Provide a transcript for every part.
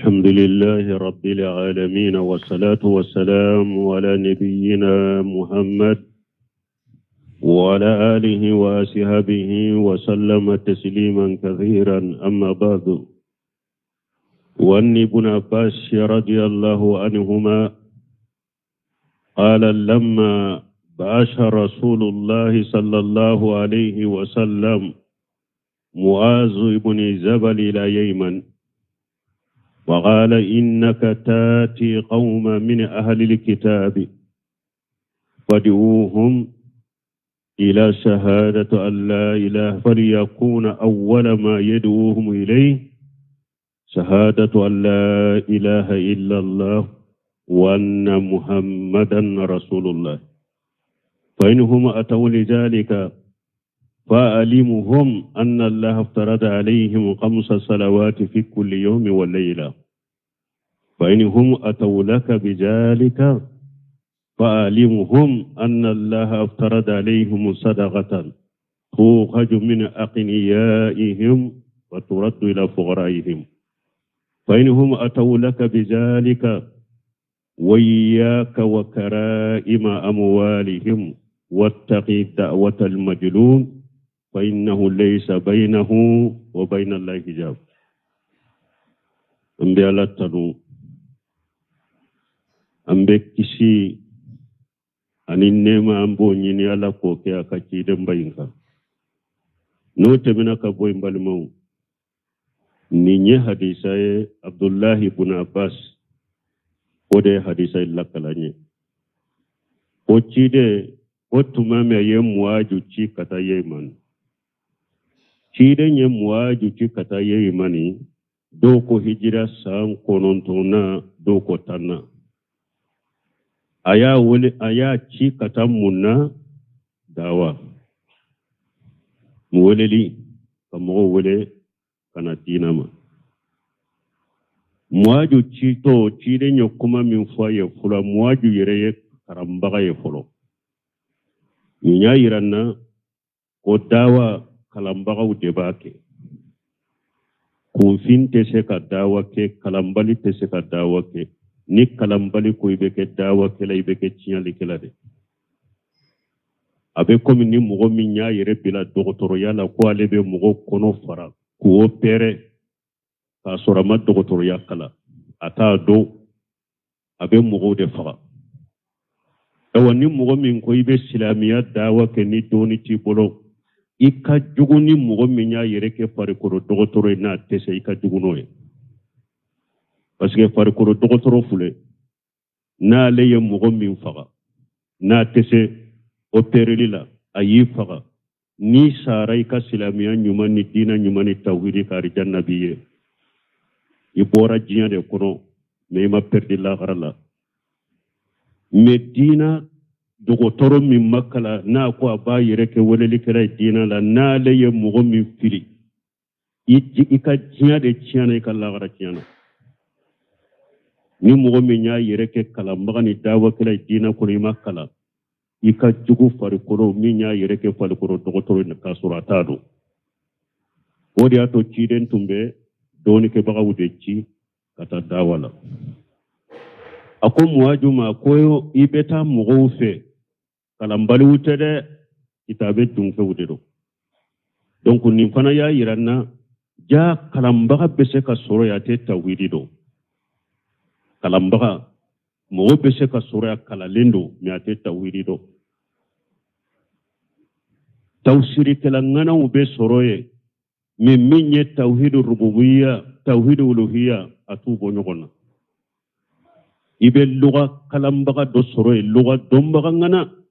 الحمد لله رب العالمين والصلاة والسلام على نبينا محمد وعلى آله وصحبه وسلم تسليما كثيرا أما بعد. وعن ابن عباس رضي الله عنهما قال لما بعث رسول الله صلى الله عليه وسلم معاذ بن جبل إلى يمن وقال إنك تاتي قوما من أهل الكتاب فادعوهم إلى شهادة أن لا إله فليكون أول ما يدعوهم إليه شهادة أن لا إله إلا الله وأن محمدا رسول الله فإنهم أتوا لذلك فأعلمهم أن الله افترض عليهم 5 صلوات في كل يوم والليلة فإنهم أتوا لك بذلك فأعلمهم أن الله افترض عليهم صدقة تؤخذ من أغنيائهم وترد إلى فقرائهم فإنهم أتوا لك بذلك وإياك وكرائم أموالهم واتقي دعوة المجلوم فإنه ليس بينه وبين الله حجاب. أمبي الله تنو أمبي كسي أني نما أمبو نيني الله كوكي أكاكي دمباينكا نوت منك بوي مبالمو نيني حديثة عبد الله بن عباس ودي حديثة لكالاني وچيده وتمامي يمواجو چي كتا يمن Chiden ye muaju ci kata ye imani doko hijira san konontona doko tanna aya ci kata munna dawa muweleli kamo wele kana dinama muaju ci to chiden ye kuma min faye fula muaju yere ye karambaga ye folo nya yiranna ko dawa kalambagaw debake kunfin tese ka dawa ke kalambali tese ka dawa ke ni kalambali ko ibeke dawa ke la ibeke tinyali kala de abe komi ni mugo minya yere bila dogotoro yala ko alebe mugo kono fara ko opere ka sorama dogotoro yakala ata do abe mugo de fara awani mugo min ko ibe silamiya dawa ke ni doni ti bolo ika juguni mugo minya yereke farikoro dogotoro na tese ika juguno ye parce que farikoro dogotoro fule na leye mugo min faga na tese opereli la ayi faga ni sara ika silamiya nyuma ni dina nyuma ni tawhidi kari jannabiye ibora jinya de kono me ma perdi la garala medina dogotoro min makala na ko aba yereke weleli kera dina la na leye mugo min fili ika jinya de chiana ika lagara chiana ni mugo min ya yereke kala magani dawa kera dina ko ni makala ika jugu farikoro min ya yereke farikoro dogotoro na kasura tado wodi ato chiden tumbe doni ke baga wudechi kata dawala ako muwajuma koyo ibeta mugo fe kalambali wutere kitabe dunke wutero donc nin fana ya yiranna ja kalambaga bese ka soro ya te tawhidi do kalambaga mo bese ka soro ya kalalendo mi ate tawhidi do tawsiri kelangana ube soroye min minye tawhidu rububiyya tawhidu uluhiyya atu bonyogona ibe luga kalambaga do soroye luga dombaga ngana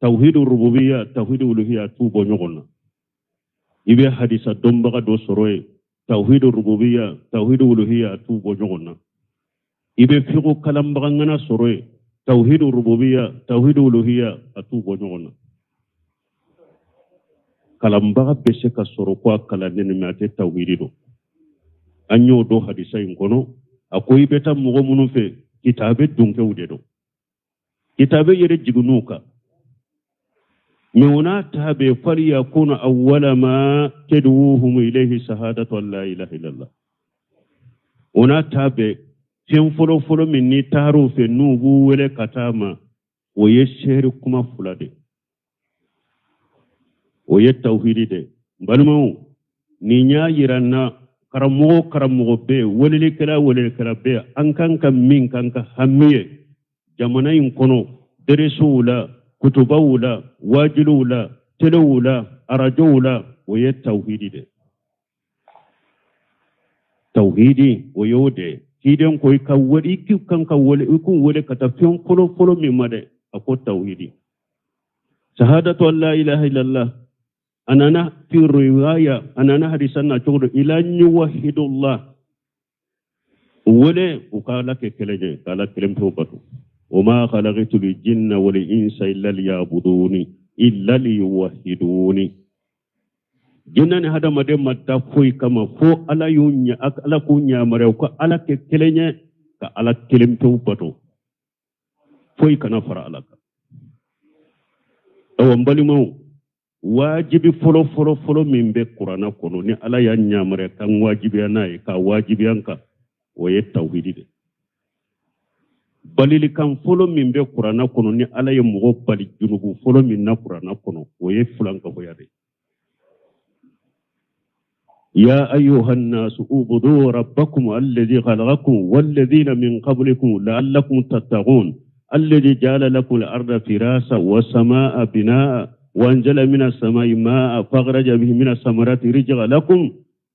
tawhid rububiyya tawhid uluhiyya tu bonyogona ibe hadisa dombaga do soroye tawhid rububiyya tawhid uluhiyya tu bonyogona ibe fiqo kalambaga ngana soroye tawhid rububiyya tawhid uluhiyya atu bonyogona kalambaga bese ka soro ko kala nen mate tawhidido anyo do hadisa inkono akoy beta mugo munu fe kitabe dunke wudedo kitabe yere jigunuka ميونا تابي فليكون أول ما تدعوهم إليه شهادة لا إله إلا الله ona tabe fen folo min ni taro fe nubu wele katama o ye sheri kuma fulade o ye tauhidi de balmo ni nya yiranna karamo be wele kala be an kanka min kanka hamiye jamana in kono deresula kutubawula wajilula telewula arajowula o ye tauhidi de tauhidi o yode hiden ko ka wadi ki kanka wole kata fion folo mi made ako tauhidi shahadatu an la ilaha illallah anana fi riwaya anana hadisan na tudu ila yuwahidullah wole ukala ke keleje kala kelemto batu wama khalaqatul jinna wal insa illa liya'buduni illa liyuwahiduni jinnan hada made madda foy kama fo ala yunya ak ala kunya mare ko ala ke kelenye ka ala kelemto batu foy kana fara alaka aw mbalimo wajibi folo min be qur'ana kono ni ala ya nyamare kan wajibi anai ka wajibi anka o ye tauhidi de balili kan folo min be qur'ana kono ni ala ya mugo bali junubu folo min na qur'ana kono o ye fulanka ko yade ya ayyuhan nasu ubudu rabbakum alladhi khalaqakum walladhina min qablikum la'allakum tattaqun alladhi ja'ala lakum al-ardha firashan was samaa'a binaa'a وأنزل من السماء ماء فأخرج به من الثمرات رزقا لكم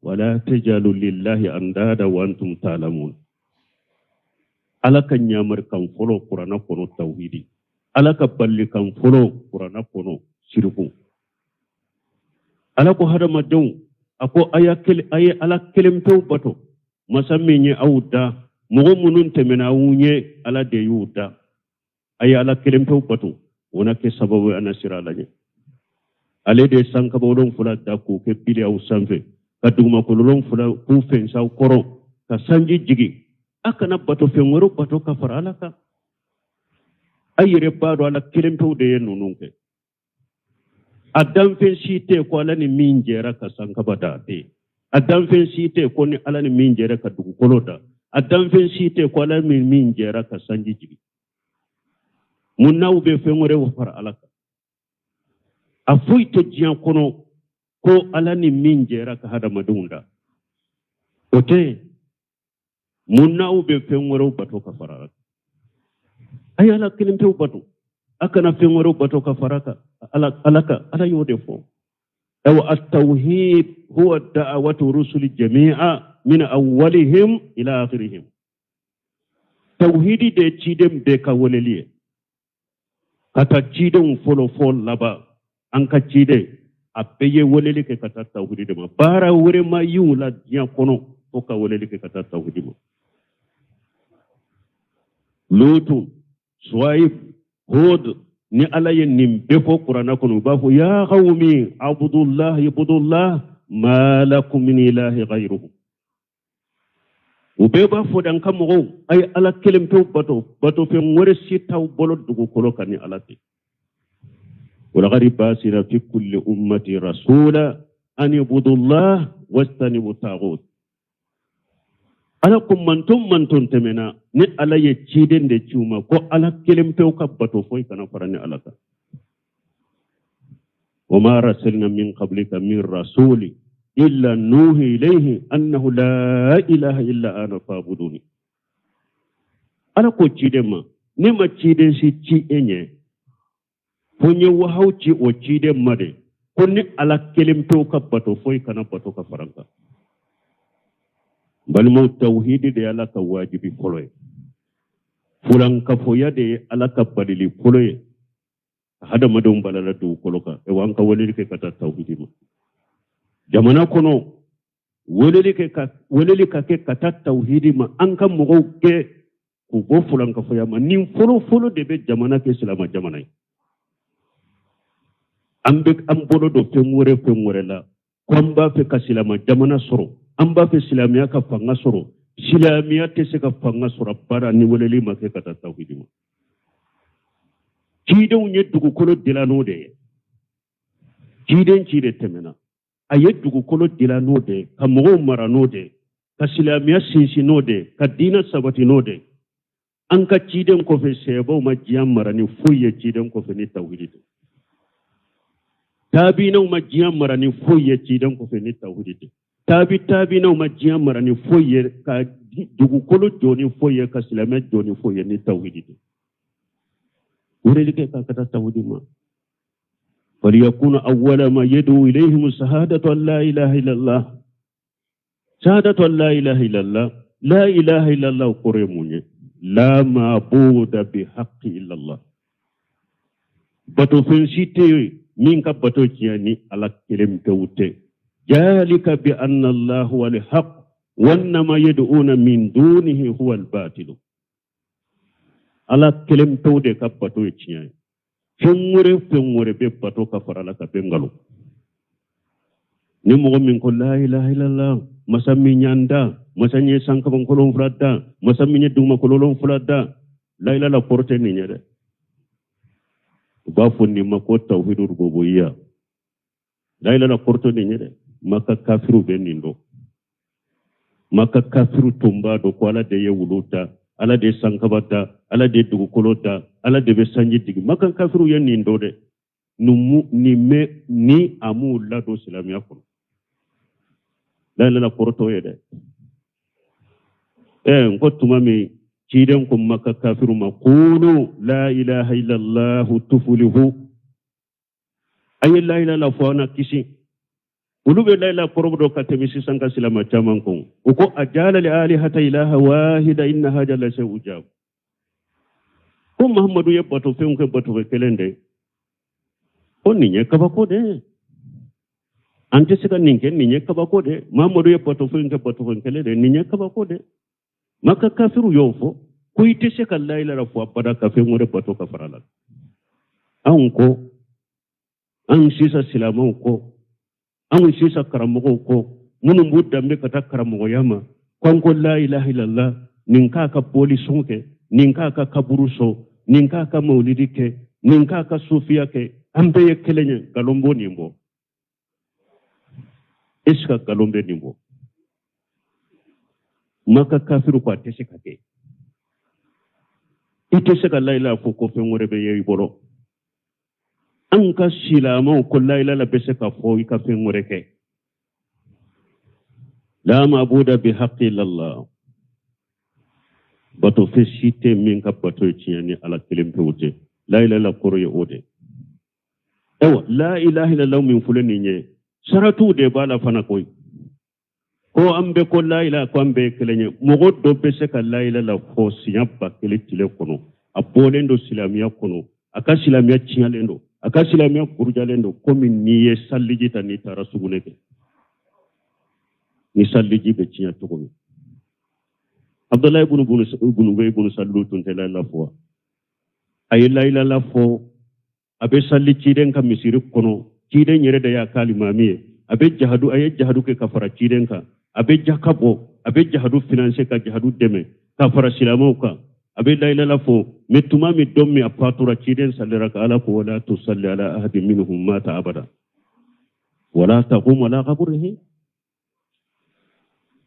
ولا تجعلوا لله أندادا وأنتم تعلمون ala ka nyamar kan folo qur'ana kono tauhidi ala ka balli kan folo qur'ana kono shirku ala ko hada madon ako ayakel ay ala kelemto bato masammenye awda mo munun temena wunye ala de yuda ay ala kelemto bato wona ke sababu anasira laje ale de sanka bodon fula da ko ke pili au sanfe kaduma ko lolon fula ku fen saw koro ka sanji jigi akana bato fen woro bato ka faralaka ayire bado ala kelemto de nununke adam fen site ko ala ni minjera ka sanka bada de adam fen site ko ni ala ni minjera ka dugu kolota adam fen site ko ala ni minjera ka sanji jigi munaw be fen woro faralaka afuito jiyan kono ko ala ni minjera ka hada madunda ote munna ube fenwaro bato ka faraka ay ala kilimte bato akana fenwaro bato ka faraka ala yode fo aw at-tauhid huwa da'watu rusuli jami'a min awwalihim ila akhirihim tauhidi de cidem be ka woleliye kata cidem folo laba an ka cide a peye woleli ke kata tauhidi de ma bara wure ma yula diyan kono o ka woleli ke kata tauhidi ma lutu suwaib hud ni ala yen nim befo qur'ana kono ba fu ya qawmi ibudullah ma lakum min ilahi ghayruhu ube ba fu dan kamo ay ala kelim to bato fe ngore si taw bolo dugo kolo kan ni ala te ولقد بعثنا في كل أمة رسولا أن يعبدوا الله واجتنبوا الطاغوت ala ko manton temena ni ala ye ciden de ciuma ko ala kelem pew kabbato foy kana farani ala ka wama rasulna min qablika min rasuli illa nuhi ilayhi annahu la ilaha illa ana fa'buduni ala ko ciden ma ni ma ciden si ci enye fonye wahauci o ciden made ko ni ala kelem pew kabbato foy kana bato ka faranka balmo tauhidi de ala ka wajibi koloy fulan ka foya de ala ka badili koloy hada madum balala du koloka e wanka wolili ke kata tauhidi ma jamana kono wolili ka ke kata tauhidi ma an kan mo ke ku go fulan ka foya ma nin folo de be jamana ke islama jamana ambe am bodo do femure la komba fe ka islama jamana soro amba fe silamiya ka fanga soro silamiya te se ka fanga soro bara ni woleli ma ke kata tauhidi ma ciden nye dugu kolo dilano de ciden cide temena aye dugu kolo dilano de ka mogo marano de كسلامية سينسينودي كدينة سبتينودي أنك تشيدن كوفي سيبو ما جيام مراني فوية تشيدن كوفي نتاوهيدي تابينا وما جيام مراني فوية تشيدن كوفي نتاوهيدي تابينا وما جيام مراني فوية دوغو كولو جوني فوية كسلامية جوني فوية نتاوهيدي ورلك كاكتا تاوهيدي ما فليكون أول ما يدعو إليهم شهادة لا إله إلا الله شهادة لا إله إلا الله لا إله إلا الله قريموني لا معبود بحق إلا الله باتو فنسيتي منك باتو جياني على كلمة توتي ذلك بأن الله هو الحق وأنما يدعون من دونه هو الباطل على كلمة توتي كباتو جياني fengure be bato ka farala ka bengalo ni mo min ko la ilaha illallah masami nyanda masanye sanka bon kolon frada masami duma kolon frada la ilaha porte ni nyade ba fonni mako tawhidur rububiyya la ilaha porte ni nyade maka kafiru benindo maka kafiru tumba do ko ala de yewuluta ala de sankabata ala de dugu kolota ala de besanji digi makan kafiru yen ni ndode numu ni amu la do islamia ko la porto yede ngotuma mi ciden ko makka kafiru ma qulu la ilaha illa allah tuflihu ay la ilaha illa fauna kisi ulube la ilaha porobdo katemisi sanka silama chaman ko uko ajala li alihata ilaha wahida inna haja la shay ujab ko muhammadu yebbato fenko bato be kelende on ninye kabako de ante sika ninke ninye kabako de muhammadu yebbato fenko bato be kelende ninye kabako de maka kafiru yofo ko ite sika la ilaha fo pada ka fenko re bato ka farala anko an sisa silama ko an sisa karamogo ko munum budda me kata karamogo yama konko la ilaha illallah ninka ka poli sonke ninka ka kaburuso ninka ka maulidi ke ninka ka sufiya ke ambe yekelenye galombo nimbo iska galombe nimbo maka kafiru kwa teseka ke iteseka la ilaha foko fengore be yeyi boro anka silama ko la ilaha beseka fo ka fengore ke la maabuda bi haqqi illallah bato fesite min ka bato tiani ala kelim pewte la ilaha illa qur'an ode ewa la ilaha illallah min fulani nye saratu de bala fana koy ko ambe ko la ilaha ko ambe kelenye mogo do beseka la ilaha fo siyamba kelitile kono abolendo silamiya kono aka silamiya tialendo aka silamiya kurjalendo komi niye salliji tani tarasuguneke ni salliji be tiya tokomi Abdullah ibn Ubay ibn Salul tuntela la fo ay la ilaha fo abe salli ciden ka misiri kono ciden yere da ya kalimamiye abe jahadu ke kafara ciden ka abe jakabo abe jahadu finance ka jahadu deme kafara silamo ka abe la ilaha fo metuma mi dommi apatura ciden sallira ka ala ko wala tusalli ala ahadin minhum mata abada wala taqum ala qabrihi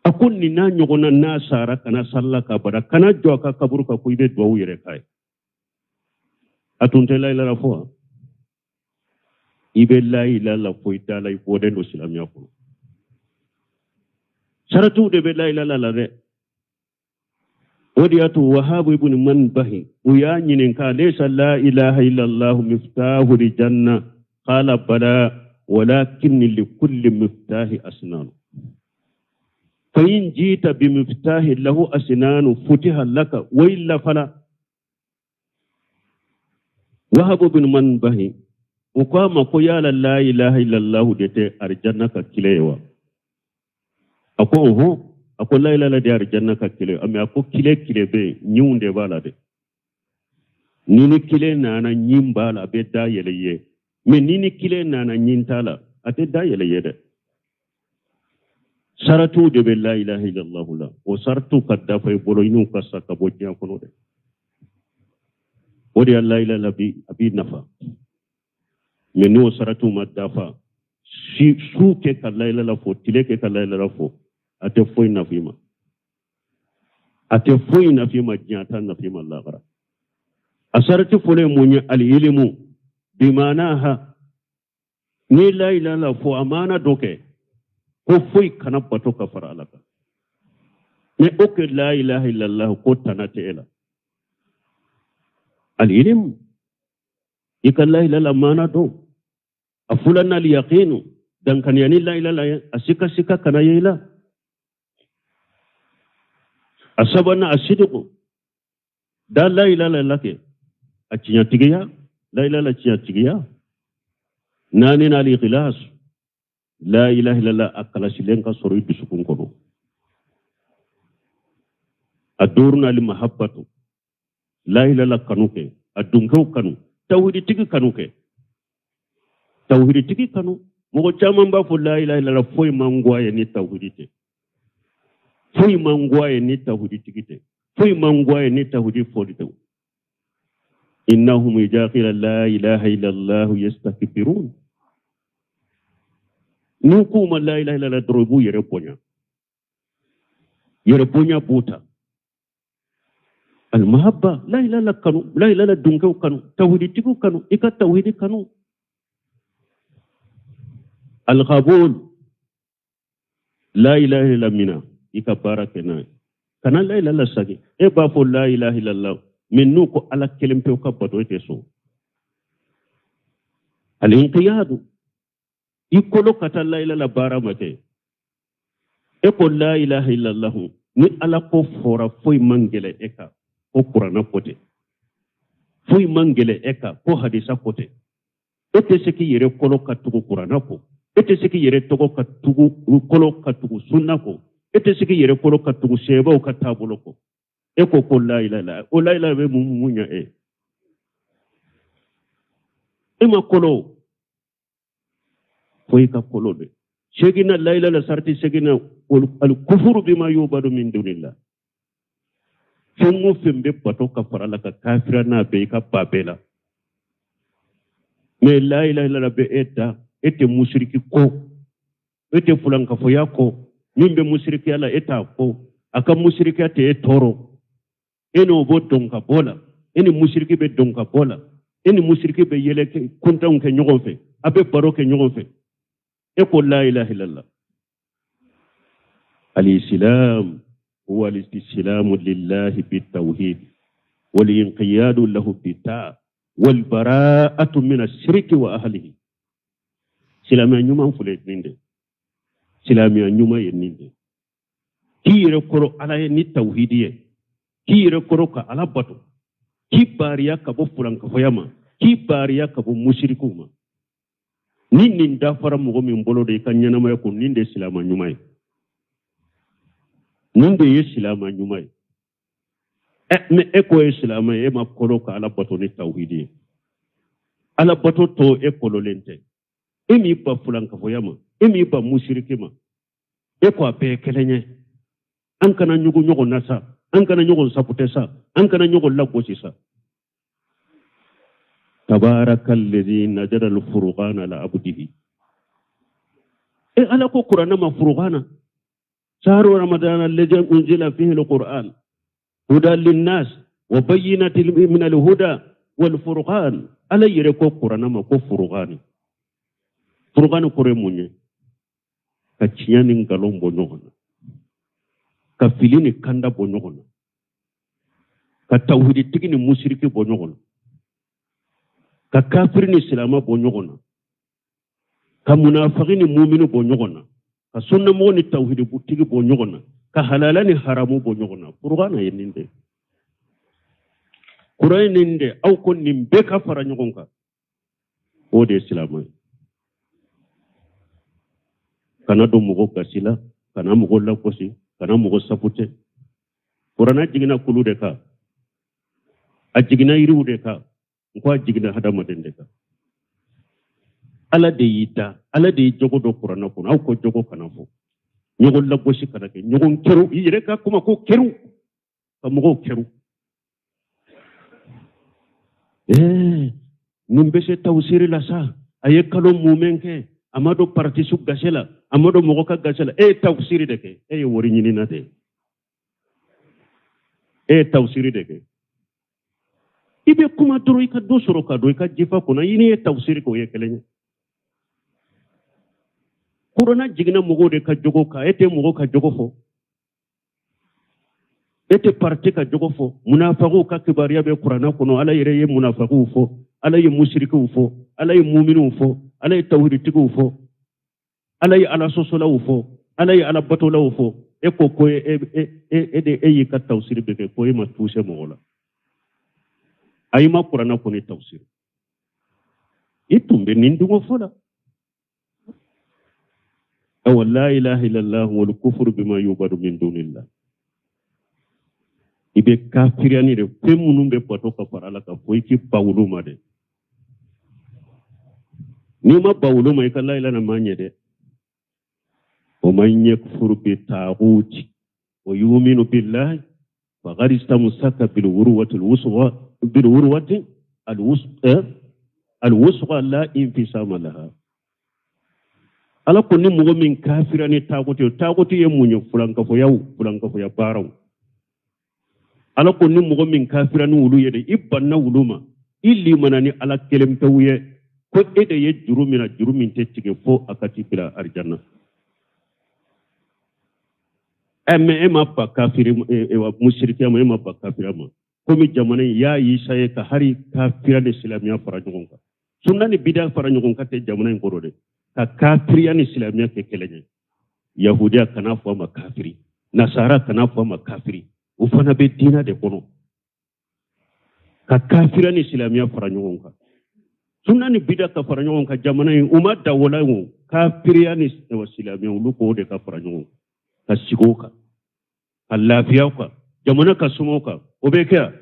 akun ni na nyogona na sara kana sallaka bada kana joka kaburu ka kuibe duwa yere kai atunte la ilaha fo ibe la ilaha fo itala ibode no islamia ko saratu de be la ilaha la de وديات وهاب ابن منبه ويانين قال ليس لا إله إلا الله مفتاح الجنة قال بلى ولكن لكل مفتاح أسنان فإن جئت بمفتاح له أسنان فتح لك وإلا فلا وهاب ابن منبه وقام قيال لا إله إلا الله ديت أرجنة كليوا أقوله ako la ilaha illa arjanna ka kile ame ako kile be nyunde bala de nini kile nana nyimbala be da yeleye me nini kile nana nyintala ate da yeleye de saratu de be la ilaha illa allah la o sartu kadda fay bolo inu kassa ka bojja kono de wodi la ilaha illa abi nafa me no saratu madafa si su ke ka la ilaha fo tile ke ka la ilaha fo ate foi na fima أتفوين فيما جاتنا فيما الله غرا أسرت فلي مني العلم بمعناها ni la ilaha illa fo amana doke ko foy kana bato ka fara alaka ne oke la ilaha illa allah ko tanate ela al ilm ikal la ilaha illa amana do afulana al yaqin dan kan yani la ilaha illa asika sika kana yela asabana asidiku da la ilaha illa ke acinya tigiya la ilaha illa acinya tigiya nani na al-ikhlas la ilaha illallah akala silenka soro idusukun kono adurna li mahabbatu la ilaha illallah kanuke adunkew kanu tawhid tigi kanuke tawhid tigi kanu mo chama mba fo la ilaha illallah foy mangwaye ni tawhidite foy mangwaye ni tawhid tigite foy mangwaye ni tawhid fodite innahum yajaqila la ilaha illallah yastakbirun nukuma la ilaha illa drobu yere ponya buta al mahabba la ilaha illa kanu la ilaha illa dunkaw kanu tawhid tiku kanu ika tawhid kanu al qabul la ilaha illa mina ika barakena kana la ilaha illa sagi e ba fo la ilaha illa allah min nuko ala kelempe ko bato teso al inqiyadu ikolo kata la ilaha illa bara mate eko la ilaha illa allah ni ala ko fora foy mangele eka ko qur'ana pote foy mangele eka ko hadisa pote ete seki yere kolo katugo qur'ana ko ete seki yere togo katugo kolo katugo sunna ko ete seki yere kolo katugo seba o katabulo ko eko ko la ilaha illa o la ilaha be munya ema kolo foy ka kolode shegina la ilaha illa sarti shegina al kufru bima yubadu min dunillah fungo fembe pato ka farala ka kafira na be ka babela me la ilaha illa be eta ete mushriki ko ete fulan ka foya ko nimbe mushriki ala eta ko aka mushriki ate toro eno bo donka bola eni mushriki be donka bola eni mushriki be yele kunta unke nyogon fe abe baroke nyogon fe يقول لا إله إلا الله الإسلام هو الاستسلام لله بالتوحيد والانقياد له بالطاعة والبراءة من الشرك وأهله سلام ينوما فلت نinde سلام ينوما ينinde كي يركرو على يني توحيدية كي يركرو على بطو كي باريا كبو فلان كفياما كي باريا كبو مشركوما nin dafara mogo min bolo de kan nyanama ko nin de silama nyumay nin de silama nyumay me eko silama e ma kolo ka ala bato ni tawhidi ala bato to e kolo lente e mi ba fulan ka foyama e mi ba mushrike ma e ko ape kelenye an kana nyugo nyugo nasa an kana nyugo saputesa an kana nyugo lagosi sa تبارك الذي نزل الفرقان على عبده إيه على قرآن ما فرقانا شهر رمضان الذي أنزل فيه القرآن هدى للناس وبينة من الهدى والفرقان على يركو قرآن ما فرقان فرقان قرآن كتشيان غالون بنوغنا كفيلين كندا بنوغنا كتوحيد تكني مشرك بنوغنا ka kafir ni silama bo nyogona ka munafiqin ni mu'minu bo nyogona ka sunna mo ni tawhid bu tigi bo nyogona ka halala ni haramu bo nyogona qur'ana yeninde qur'an ninde aw kon nim be ka fara nyogonka o de silama kana do mugo gasila kana mugo lakosi kana mugo sapute qur'ana jigina kulu de ka ajigina iriu de ka ko jigina hadama dende ka ala de yita ala de jogo do qur'ana ko aw ko jogo kana fo nyogo la boshi kana ke nyogo keru yire ka kuma ko keru ka mo keru nimbe se tawsiri la sa aye kalo mumenke amado parti su gasela amado mo ka gasela tawsiri de ke wori nyini na de tawsiri deke ibe kuma doro ika do soro ka do ika jifa kuna yini tawsiri ko ye kelenya kurona jigina mugo de ka jogo ka ete mugo ka jogo fo ete parti ka jogo fo munafiqu ka kibariya be qur'ana kono ala yere ye munafiqu fo ala ye mushriku fo ala ye mu'minu fo ala ye tawhidiku fo ala ye ala sosola fo ala ye ala batola fo e ko ko de yi ka tawsir be ko ma touche mo la ay ma qur'ana ko ni tawsir itumbe nindugo fola aw la ilaha illa allah wal kufru bima yubadu min dunillah ibe kafiriani de femunu be poto ka farala ka foy ki pawlu ma de ni ma pawlu ma ka la ilaha ma nyede o man yakfur bi taguti wa yu'minu billahi faqad istamsaka bil urwati al wusqa la infisama laha ala ko ni mugo min kafirani taguti ye munyo fulanka fo ya baraw ala ko ni mugo min kafirani wulu yede ibanna wuluma illi manani ala kelem tawye ko ede ye jurumin te tige fo akati bila arjanna ema pa kafiri wa mushriki ma ema pa kafirama komi jamana ya isa ye ka hari kafira de islamiya fara nyogonka sunna ni bid'a fara nyogonka te jamana ngoro de ka kafiriya ni islamiya ke kelenye yahudiya kana fo ma kafiri nasara kana fo ma kafiri ufana be dina de kono ka kafira ni islamiya fara nyogonka sunna ni bid'a ka fara nyogonka jamana umma dawala ngo kafiriya ni islamiya lu ko de ka fara nyogonka ka shigoka ka lafiyauka jamana ka sumoka obekea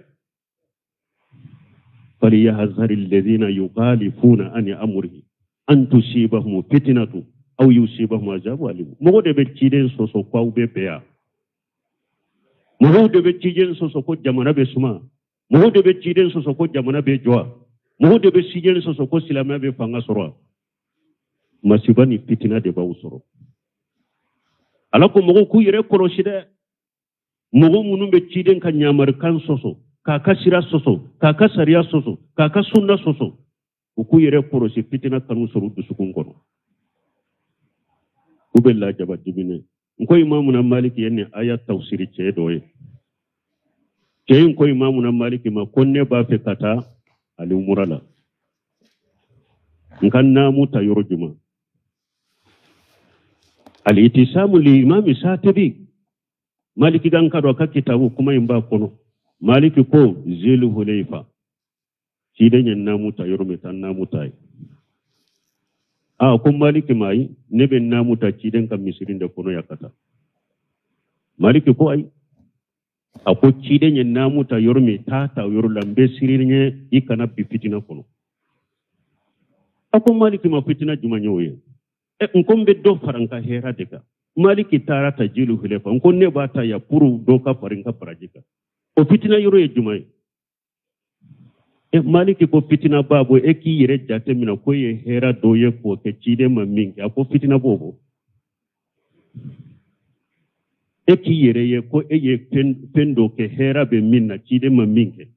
فليحذر الذين يخالفون عن امره ان تصيبهم فتنه او يصيبهم عذاب اليم mo de be ciden soso kwa ube beya mo de be ciden soso ko jamana be suma mo de be ciden soso ko jamana be joa mo de be ciden soso ko silama be fanga soro masibani fitina de ba usoro ala ko mo ku yere koroshide mo munum be ciden kan nyamar kan soso kaka sira soso kaka sariya soso kaka sunna soso ku yere koroshi fitina kanu soro dusukun kono ubella jaba dibine ko imamu na maliki yenne aya tafsiri ce doye jeyin ko imamu na maliki ma konne ba fe kata ali umurala nkan namu ta yorjuma al itisamu li imami satibi maliki gan kado ka kitabu kuma in ba kono maliki ko zilu hulayfa shi dan yan namu ta yorme tan namu ta kun maliki mai ne ben namu ta ci dan kan misirin da kono ya kata maliki ko ai ako ci dan yan namu ta yorme ta lambe sirinye ikana bi fitina kono ako maliki ma fitina juma nyoye nkombe do faranka hera deka maliki tara ta jilu hulayfa nkonne ba ta ya puru do ka farinka parajika o fitina yoro e jumai maliki ko fitina babo ki yere jate mina ko ye hera doye ko ke cide ma mingi ko fitina bobo ki yere ye ko ye pendo ke hera be minna cide ma mingi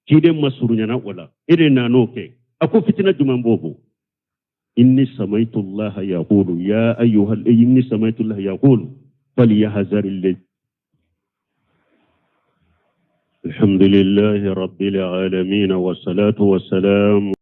cide ma surunya na wala ere na no ke ako fitina juman bobo inni samaitu allah yaqulu ya ayyuhal inni samaitu allah yaqulu falyahzaril الحمد لله رب العالمين والصلاة والسلام